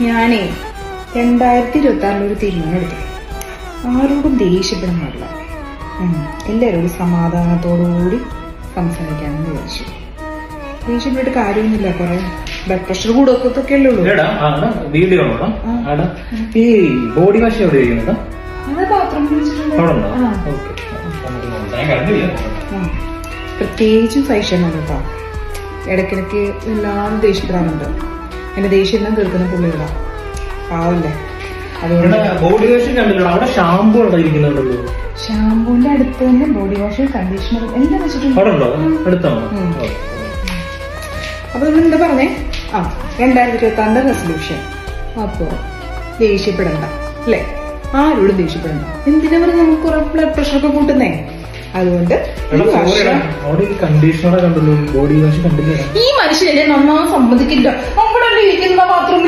ഞാനേ 2026 ഒരു തീരുമാനം എടുത്തു. ആരോടും ദേഷ്യപ്പെടാൻ പാടില്ല. എല്ലാവരോടും സമാധാനത്തോടുകൂടി സംസാരിക്കാമെന്ന് വിചാരിച്ചു. ദേഷ്യപ്പെട്ടിട്ട് കാര്യമൊന്നുമില്ല. കുറെ ബ്ലഡ് പ്രഷർ കൂടൊക്കെ ഉള്ളൂ. വീഡിയോ ഈ ബോഡി വാഷ് എവിടെ ഇരിക്കുന്നത്? അത് ബാത്റൂമിൽ വെച്ചിട്ടുണ്ട്. പ്രത്യേകിച്ചും സഹിഷ്ണുണ്ട് കേട്ടോ. ഇടയ്ക്കിടയ്ക്ക് എല്ലാവരും ദേഷ്യപ്പെടാറുണ്ട്. എന്റെ ദേഷ്യം എല്ലാം കേൾക്കുന്ന പുള്ളികളാ. പാവല്ലേ. അതുകൊണ്ട് ബോഡി വാഷ് കണ്ടില്ല. അവിടെ ഷാമ്പു ഇരിക്കുന്നുണ്ടല്ലോ. ഷാമ്പൂന്റെ അടുത്ത് തന്നെ ബോഡി വാഷ്, കണ്ടീഷണർ എല്ലാം വെച്ചിട്ടുണ്ട്. അപ്പൊ നമ്മൾ എന്താ പറഞ്ഞേ? 2026 റെസൊല്യൂഷൻ. അപ്പോ ദേഷ്യപ്പെടണ്ട അല്ലേ? ആരോടും ദേഷ്യപ്പെടണ്ട. എന്തിനാ പറഞ്ഞ നമുക്ക് കുറെ ബ്ലഡ് പ്രഷർ ഒക്കെ കൂട്ടുന്നേ. അതുകൊണ്ട് കണ്ടീഷണർ കണ്ടല്ലോ, ബോഡി വാഷ് കണ്ടില്ല. ഈ മനുഷ്യനെ നന്നാ സമ്മതിക്കില്ല. അവിടെ ഇരിക്കുന്ന മാത്രം